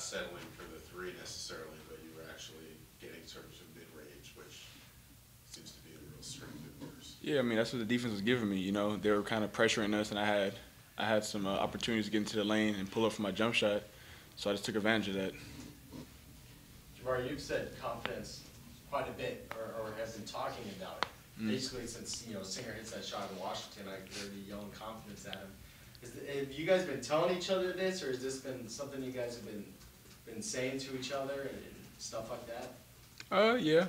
settling for the three necessarily, but you were actually getting sort of some mid-range, which seems to be a real strength of yours. Yeah, I mean that's what the defense was giving me. You know, they were kind of pressuring us, and I had some opportunities to get into the lane and pull up for my jump shot, so I just took advantage of that. Jabari, you've said confidence quite a bit, or have been talking about it. Basically, since Singer hits that shot in Washington, I heard you yelling confidence at him. Have you guys been telling each other this, or has this been something you guys have been saying to each other and stuff like that? Yeah,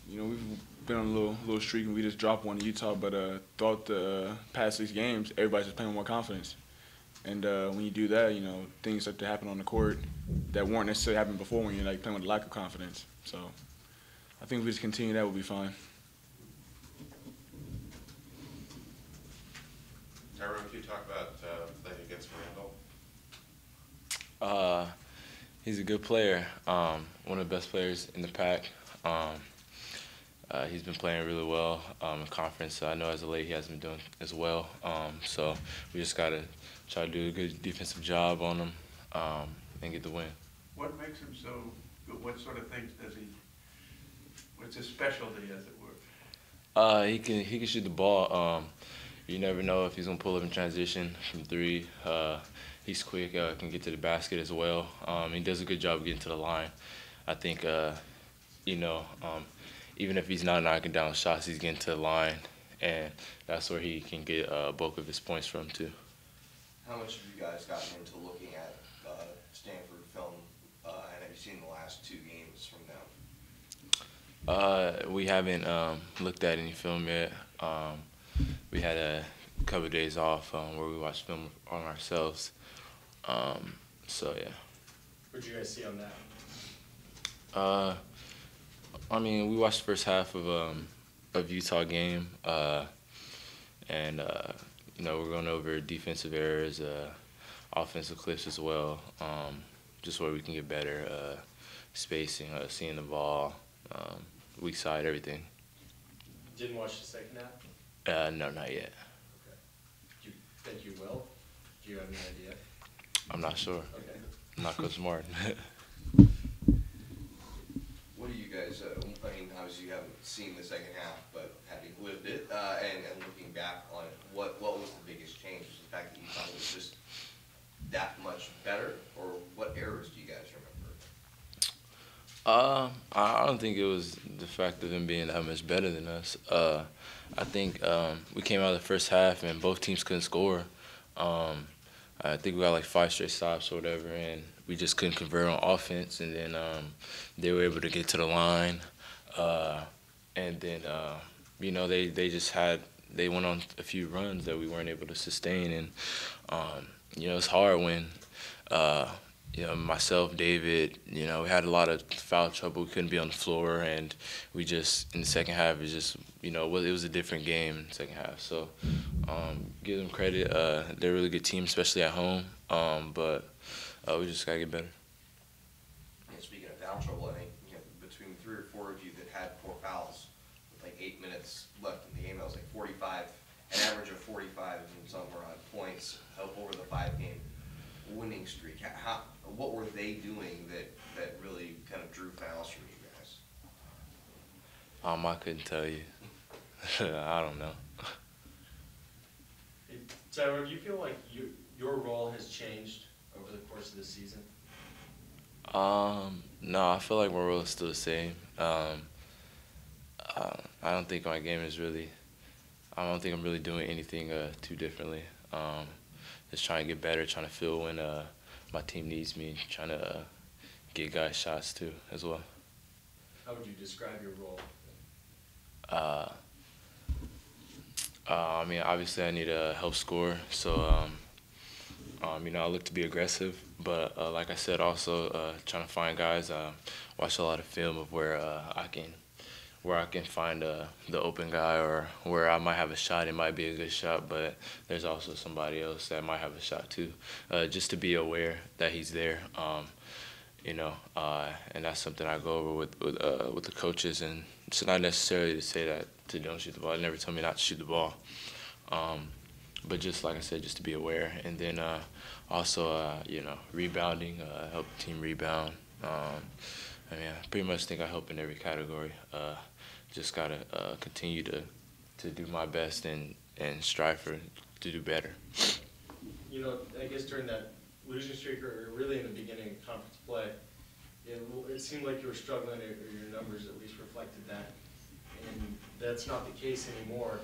we've been on a little streak, and we just dropped one in Utah. But throughout the past 6 games, everybody's just playing with more confidence. And when you do that, things start to happen on the court that weren't necessarily happening before when you're like playing with a lack of confidence. So I think if we just continue that, we'll be fine. Tyrone, can you talk about playing against Randall? He's a good player, one of the best players in the pack. He's been playing really well in conference. So I know as of late he hasn't been doing as well. So we just got to try to do a good defensive job on him and get the win. What makes him so good? What sort of things does he, what's his specialty, as it were? He can shoot the ball. You never know if he's going to pull up in transition from 3. He's quick, can get to the basket as well. He does a good job of getting to the line. I think, even if he's not knocking down shots, he's getting to the line, and that's where he can get a bulk of his points from, too. How much have you guys gotten into looking at Stanford film, and have you seen the last 2 games from them? We haven't looked at any film yet. We had a couple of days off where we watched film on ourselves. So, yeah. What did you guys see on that? I mean, we watched the first half of Utah game, and we're going over defensive errors, offensive clips as well, just where we can get better, spacing, seeing the ball, weak side, everything. Didn't watch the second half? No, not yet. Okay. Do you think you will? Do you have any idea? I'm not sure. Okay. I'm not Coach Martin. What do you guys, obviously you haven't seen the second half, but having lived it and looking back on it, what was the biggest change? Was the fact that you thought it was just that much better, or what errors do you guys remember? I don't think it was the fact of him being that much better than us. I think we came out of the first half and both teams couldn't score. I think we got like 5 straight stops or whatever, and we just couldn't convert on offense. And then they were able to get to the line, and then they went on a few runs that we weren't able to sustain. And it's hard when myself, David, we had a lot of foul trouble. We couldn't be on the floor, and we just, in the second half, it just, it was a different game in the second half. So give them credit. They're a really good team, especially at home, but we just got to get better. And speaking of foul trouble, I think between 3 or 4 of you that had 4 fouls with like 8 minutes left in the game, that was like 45, an average of 45 and somewhere on points over the 5-game winning streak. What were they doing that really kind of drew fouls from you guys? I couldn't tell you. I don't know. Hey, Tyrone, do you feel like your role has changed over the course of the season? No, I feel like my role is still the same. I don't think my game is really. I don't think I'm really doing anything too differently. Just trying to get better, trying to feel when my team needs me, trying to get guys shots too as well. How would you describe your role? Obviously I need to help score, so I look to be aggressive, but like I said, also trying to find guys. Watch a lot of film of where I can find the open guy, or where I might have a shot. It might be a good shot, but there's also somebody else that might have a shot too. Just to be aware that he's there, and that's something I go over with the coaches. And it's not necessarily to say that to don't shoot the ball. They never tell me not to shoot the ball, but just like I said, just to be aware, and then also rebounding, help the team rebound. I mean, I pretty much think I help in every category. Just gotta continue to do my best and strive to do better. You know, I guess during that losing streak, or really in the beginning of conference play, it seemed like you were struggling, or your numbers at least reflected that, and that's not the case anymore.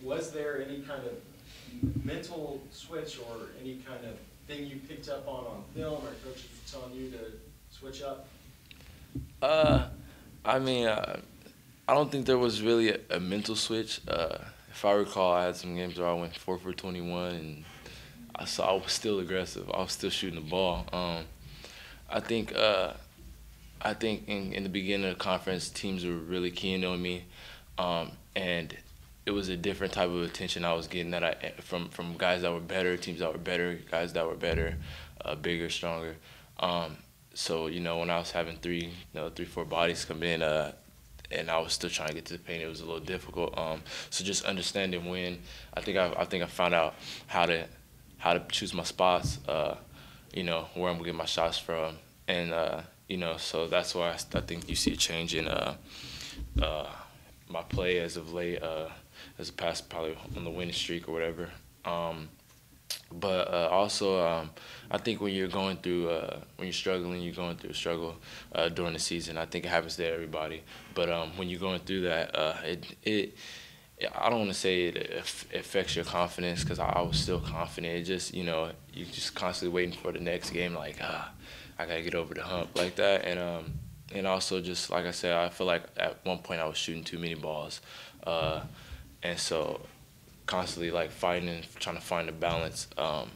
Was there any kind of mental switch or any kind of thing you picked up on film, or coaches were telling you to switch up? I mean, I don't think there was really a mental switch. If I recall, I had some games where I went 4 for 21, and I was still aggressive. I was still shooting the ball. I think in the beginning of the conference, teams were really keen on me, and it was a different type of attention I was getting from guys that were better, teams that were better, guys that were better, bigger, stronger. So when I was having 3-4 bodies come in, and I was still trying to get to the paint, it was a little difficult. So just understanding when, I think I found out how to choose my spots, where I'm gonna get my shots from, and so that's why I think you see a change in my play as of late, as a past probably on the winning streak or whatever. But also, I think when you're going through, when you're struggling, you're going through a struggle during the season. I think it happens to everybody. But when you're going through that, I don't want to say it affects your confidence, because I was still confident. It just, you're just constantly waiting for the next game, like, I got to get over the hump like that. And also just, like I said, I feel like at one point I was shooting too many balls. And so constantly like fighting and trying to find a balance. I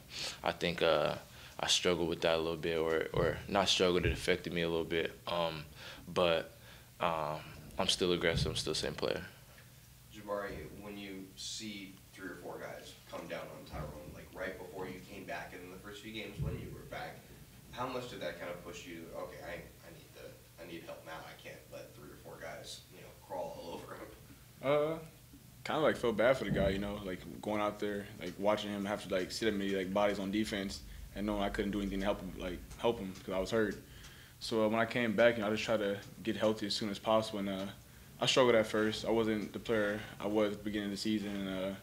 think I struggled with that a little bit, or not struggled, it affected me a little bit. But I'm still aggressive, I'm still the same player. Jabari, when you see 3 or 4 guys come down on Tyrone, like right before you came back in the first few games when you were back, how much did that kind of push you? Okay, I need help now. I can't let 3 or 4 guys, crawl all over him. Kind of like felt bad for the guy, like going out there, like watching him have to like sit at me like bodies on defense, and knowing I couldn't do anything to help him because I was hurt. So when I came back, I just tried to get healthy as soon as possible. And I struggled at first. I wasn't the player I was at the beginning of the season, and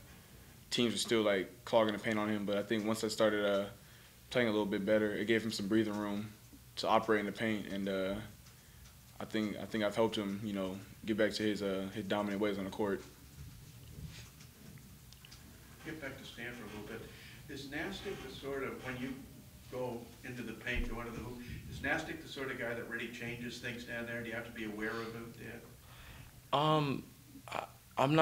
teams were still like clogging the paint on him. But I think once I started playing a little bit better, it gave him some breathing room to operate in the paint, and I think I've helped him, get back to his dominant ways on the court. Get back to Stanford a little bit. Is Nastic the sort of, when you go into the paint, go into the hoop, is Nastic the sort of guy that really changes things down there? Do you have to be aware of him, Dan? I'm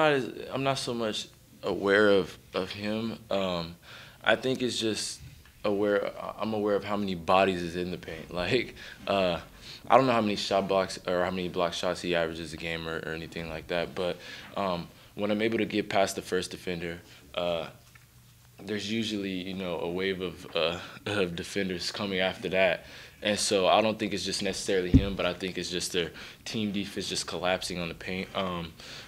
not so much aware of him. I think it's just I'm aware of how many bodies is in the paint. Like, I don't know how many shot blocks or how many block shots he averages a game or anything like that. But when I'm able to get past the first defender, there's usually a wave of defenders coming after that, and so I don't think it's just necessarily him, but I think it's just their team defense just collapsing on the paint.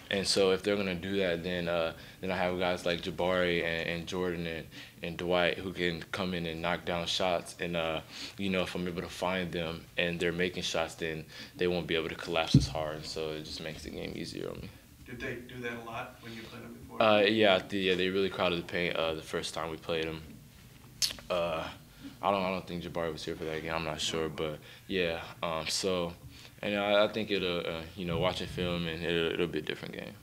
And so if they're gonna do that, then I have guys like Jabari and Jordan and Dwight who can come in and knock down shots, and if I'm able to find them and they're making shots, then they won't be able to collapse as hard, and so it just makes the game easier on me. Did they do that a lot when you played them before? Yeah, they really crowded the paint the first time we played them. I don't think Jabari was here for that game. I'm not sure, but yeah. I think it'll watching film, and it'll be a different game.